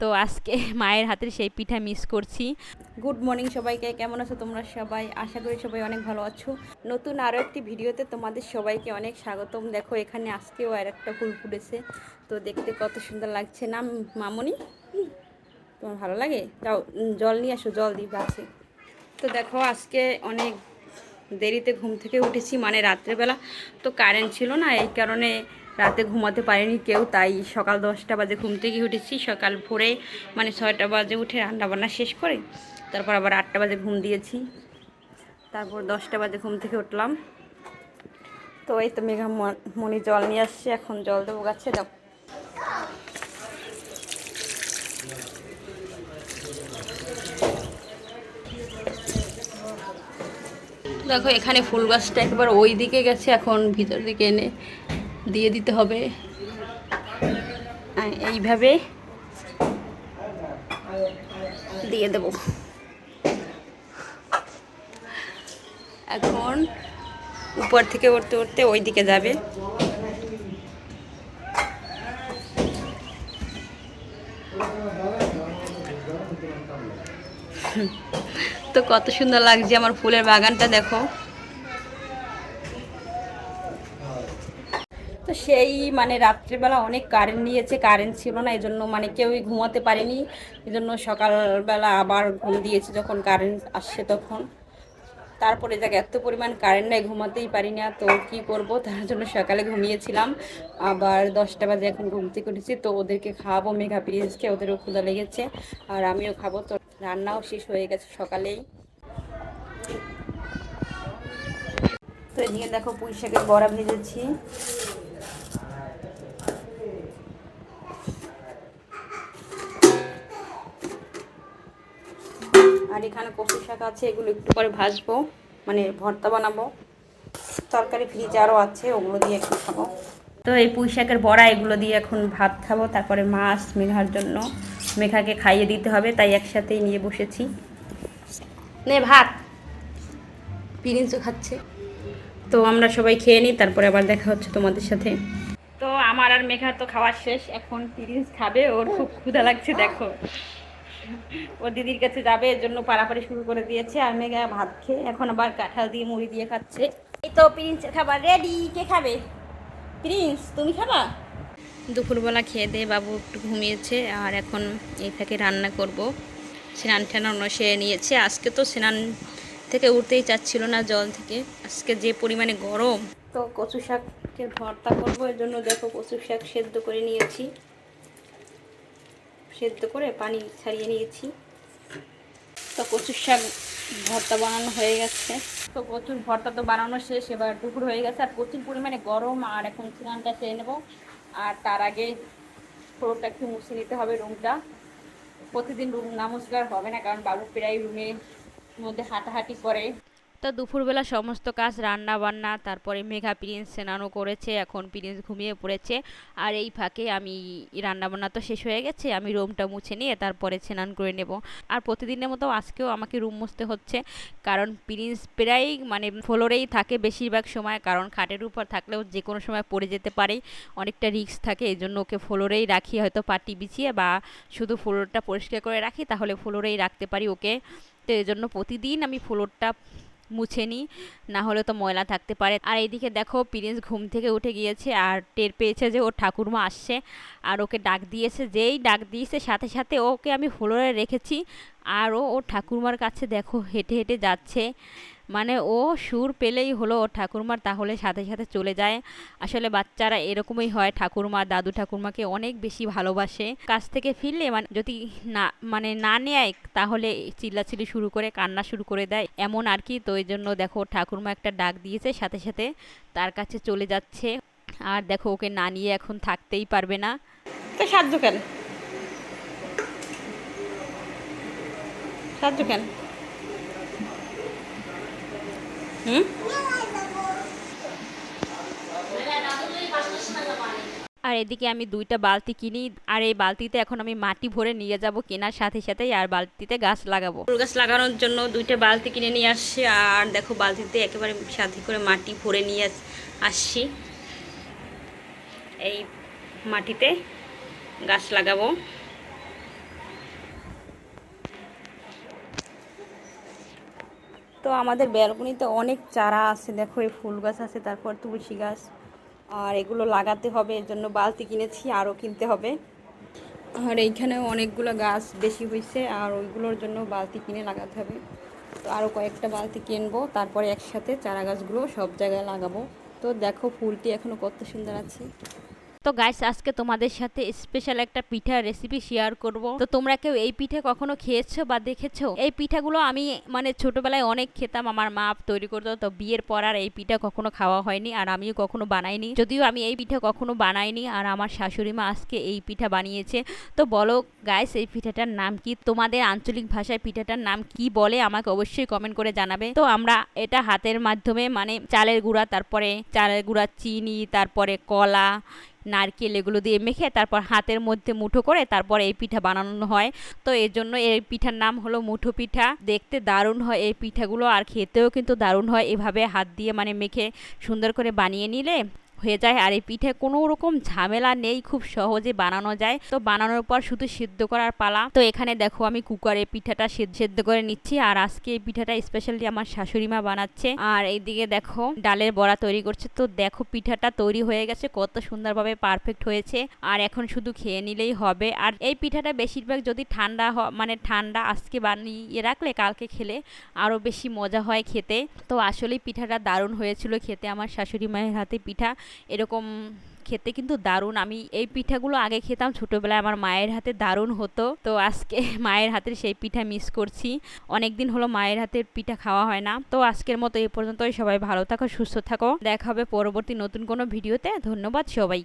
তো আজকে মায়ের হাতের সেই পিঠা মিস করছি। গুড মর্নিং সবাইকে, কেমন আছো তোমরা সবাই? আশা করি সবাই অনেক ভালো আছো। নতুন আরও একটি ভিডিওতে তোমাদের সবাইকে অনেক স্বাগতম। দেখো এখানে আজকেও আর একটা ফুল ফুটেছে, তো দেখতে কত সুন্দর লাগছে না মামনি? তোমার ভালো লাগে? যাও জল নিয়ে আসো, জল দিই গাছে। তো দেখো আজকে অনেক দেরিতে ঘুম থেকে উঠেছি, মানে রাত্রেবেলা তো কারেন্ট ছিল না, এই কারণে রাতে ঘুমাতে পারিনি কেউ। তাই সকাল 10টা বাজে ঘুম থেকে উঠেছি, সকাল ভোরে মানে 6টা বাজে উঠে রান্নাবান্না শেষ করে তারপর আবার 8টা বাজে ঘুম দিয়েছি, তারপর 10টা বাজে ঘুম থেকে উঠলাম। তো এই তো মেঘা মনি জল নিয়ে আসছে, এখন জল দেবো গাছে। দাও। দেখো এখানে ফুল গাছটা একবার ওই দিকে গেছে, এখন ভিতর দিকে এনে দিয়ে দিতে হবে। এইভাবে দিয়ে দেব। এখন উপর থেকে উঠতে উঠতে ওই দিকে যাবে। তো কত সুন্দর লাগছে আমার ফুলের বাগানটা, দেখো। তো সেই মানে রাত্রিবেলা অনেক কারেন্ট নিয়েছে, কারেন্ট ছিল না, এই জন্য মানে কেউই ঘুমাতে পারেনি। এই জন্য সকালবেলা আবার ঘুম দিয়েছে যখন কারেন্ট আসছে তখন। তারপরে যাক এত পরিমাণ কারেন্ট নেই, ঘুমাতেই পারি না, তো কি করব, তার জন্য সকালে ঘুমিয়েছিলাম। আবার 10টা বাজে এখন ঘুম থেকে উঠেছি, তো ওদেরকে খাওয়াবো, মেঘা প্রিন্সকে, ওদেরও ক্ষুধা লেগেছে আর আমিও খাবো। তো রান্নাও শেষ হয়ে গেছে সকালেই। তো এদিকে দেখো পুঁই শাকের বড়া ভেজেছি। আর এখানে কচু শাক আছে, এগুলো একটু পরে ভাজবো, মানে ভর্তা বানাবো। তরকারি ফ্রিজে আরও আছে, ওগুলো দিয়ে একটু খাবো। তো এই পুঁই শাকের বড়া এগুলো দিয়ে এখন ভাত খাবো, তারপরে মাছ মেঘার জন্য, মেঘাকে খাইয়ে দিতে হবে, তাই একসাথেই নিয়ে বসেছি। নে ভাত, প্রিন্সও খাচ্ছে। তো আমরা সবাই খেয়ে নিই, তারপরে আবার দেখা হচ্ছে তোমাদের সাথে। তো আমার আর মেঘার তো খাওয়া শেষ, এখন প্রিন্স খাবে, ওর খুব ক্ষুধা লাগছে। দেখো ও দিদির কাছে যাবে, এর জন্য পাড়াপাড়ি শুরু করে দিয়েছে। আর মেঘা ভাত খেয়ে এখন আবার কাঁঠাল দিয়ে মুড়ি দিয়ে খাচ্ছে। এই তো প্রিন্সের খাবার রেডি। কে খাবে? প্রিন্স, তুমি খাবা? দুপুরবেলা খেয়ে দিয়ে বাবু একটু ঘুমিয়েছে, আর এখন এই থেকে রান্না করব। স্নান টানানো সেরে নিয়েছে, আজকে তো স্নান থেকে উঠতেই চাচ্ছিল না জল থেকে, আজকে যে পরিমাণে গরম। তো কচু শাকের ভর্তা করবো, এর জন্য দেখো কচু শাক সেদ্ধ করে নিয়েছি, সেদ্ধ করে পানি ছাড়িয়ে নিয়েছি। তো কচুর শাক ভর্তা বানানো হয়ে গেছে। তো কচুর ভর্তা তো বানানো শেষ, এবার দুপুর হয়ে গেছে আর প্রচুর পরিমাণে গরম। আর এখন স্নানটা সেরে নেবো, আর তার আগে ফ্লোরটা একটু মুছে নিতে হবে, রুমটা। প্রতিদিন রুম না মুছলে আর হবে না, কারণ বাবু প্রায় রুমের মধ্যে হাঁটাহাঁটি করে। তো দুপুরবেলা সমস্ত কাজ, রান্না বান্না, তারপরে মেঘা প্রিন্স স্নানও করেছে, এখন প্রিন্স ঘুমিয়ে পড়েছে। আর এই ফাঁকে আমি রান্নাবান্না তো শেষ হয়ে গেছে, আমি রুমটা মুছে নিয়ে তারপরে স্নান করে নেব। আর প্রতিদিনের মতো আজকেও আমাকে রুম মুছতে হচ্ছে, কারণ প্রিন্স প্রায় মানে ফ্লোরেই থাকে বেশিরভাগ সময়, কারণ খাটের উপর থাকলেও যে কোনো সময় পড়ে যেতে পারে, অনেকটা রিস্ক থাকে। এই জন্য ওকে ফ্লোরেই রাখি, হয়তো পাটি বিছিয়ে বা শুধু ফ্লোরটা পরিষ্কার করে রাখি, তাহলে ফ্লোরেই রাখতে পারি ওকে। তো এই জন্য প্রতিদিন আমি ফ্লোরটা মুছে নিই, না হলে তো ময়লা থাকতে পারে। আর এইদিকে দেখো প্রিন্স ঘুম থেকে উঠে গিয়েছে, আর টের পেয়েছে যে ওর ঠাকুরমা আসছে, আর ওকে ডাক দিয়েছে। যেই ডাক দিয়েছে সাথে সাথে ওকে আমি ফ্লোরে রেখেছি, আর ও ঠাকুরমার কাছে দেখো হেঁটে হেঁটে যাচ্ছে। মানে ও সুর পেলেই হলো ওর ঠাকুরমার, তাহলে সাথে সাথে চলে যায়। আসলে বাচ্চারা এরকমই হয়, ঠাকুরমা দাদু ঠাকুরমাকে অনেক বেশি ভালোবাসে। কাছ থেকে ফিরলে মানে যদি না নেয়, তাহলে চিল্লাচিল্লি শুরু করে, কান্না শুরু করে দেয়, এমন আর কি। তো এই জন্য দেখো ঠাকুরমা একটা ডাক দিয়েছে, সাথে সাথে তার কাছে চলে যাচ্ছে। আর দেখো ওকে না নিয়ে এখন থাকতেই পারবে না। তো সাহায্য কেন, সাহায্য কেন? হুম। আর এদিকে আমি 2টা বালতি কিনি, আর এই বালতিতে এখন আমি মাটি ভরে নিয়ে যাব কেনার সাথে সাথেই, আর বালতিতে গাছ লাগাবো। ফুল গাছ লাগানোর জন্য 2টা বালতি কিনে নিয়ে আসছি, আর দেখো বালতিতে একেবারে সাথে করে মাটি ভরে নিয়ে আসছি। এই মাটিতে গাছ লাগাবো। আমাদের ব্যালকনিতে অনেক চারা আছে, দেখো এই ফুল গাছ আছে, তারপর তুলসী গাছ, আর এগুলো লাগাতে হবে, এর জন্য বালতি কিনেছি, আরও কিনতে হবে। আর এইখানেও অনেকগুলো গাছ বেশি হয়েছে, আর ওইগুলোর জন্য বালতি কিনে লাগাতে হবে। তো আরও কয়েকটা বালতি কিনবো, তারপরে একসাথে চারা গাছগুলো সব জায়গায় লাগাবো। তো দেখো ফুলটি এখনও কত সুন্দর আছে। তো গাইস, আজকে তোমাদের সাথে স্পেশাল একটা পিঠার রেসিপি শেয়ার করব। তো তোমরা কেউ এই পিঠে কখনো খেয়েছো বা দেখেছো? এই পিঠাগুলো আমি মানে ছোটবেলায় অনেক খেতাম, আমার মা তৈরি করতো। তো বিয়ের পর আর এই পিঠা কখনো খাওয়া হয়নি, আর আমিও কখনো বানাইনি। যদিও আমি এই পিঠা কখনো বানাইনি, আর আমার শাশুড়ি মা আজকে এই পিঠা বানিয়েছে। তো বলো গাইস, এই পিঠাটার নাম কি? তোমাদের আঞ্চলিক ভাষায় পিঠাটার নাম কি বলে আমাকে অবশ্যই কমেন্ট করে জানাবে। তো আমরা এটা হাতের মাধ্যমে মানে চালের গুঁড়া, তারপরে চালের গুঁড়া, চিনি, তারপরে কলা, নারকেল এগুলো দিয়ে মেখে তারপর হাতের মধ্যে মুঠো করে তারপর এই পিঠা বানানো হয়। তো এর জন্য এই পিঠার নাম হলো মুঠো পিঠা। দেখতে দারুণ হয় এই পিঠাগুলো, আর খেতেও কিন্তু দারুণ হয়। এভাবে হাত দিয়ে মানে মেখে সুন্দর করে বানিয়ে নিলে হয়ে যায়। আর এই পিঠে কোনো রকম ঝামেলা নেই, খুব সহজে বানানো যায়। তো বানানোর পর শুধু সিদ্ধ করার পালা। তো এখানে দেখো আমি কুকারে পিঠাটা সিদ্ধ করে নিচ্ছি, আর আজকে এই পিঠাটা স্পেশালি আমার শাশুড়ি মা বানাচ্ছে। আর এইদিকে দেখো ডালের বড়া তৈরি করছে। তো দেখো পিঠাটা তৈরি হয়ে গেছে, কত সুন্দরভাবে পারফেক্ট হয়েছে। আর এখন শুধু খেয়ে নিলেই হবে। আর এই পিঠাটা বেশিরভাগ যদি ঠান্ডা মানে ঠান্ডা আজকে বানিয়ে রাখলে কালকে খেলে আরও বেশি মজা হয় খেতে। তো আসলেই পিঠাটা দারুণ হয়েছিল খেতে, আমার শাশুড়ি মায়ের হাতে পিঠা এরকম খেতে কিন্তু দারুণ। আমি এই পিঠাগুলো আগে খেতাম ছোটবেলায়, আমার মায়ের হাতে দারুণ হতো। তো আজকে মায়ের হাতের সেই পিঠা মিস করছি, অনেক দিন হলো মায়ের হাতের পিঠা খাওয়া হয় না। তো আজকের মতো এই পর্যন্তই, সবাই ভালো থাকো, সুস্থ থাকো, দেখা হবে পরবর্তী নতুন কোনো ভিডিওতে। ধন্যবাদ সবাইকে।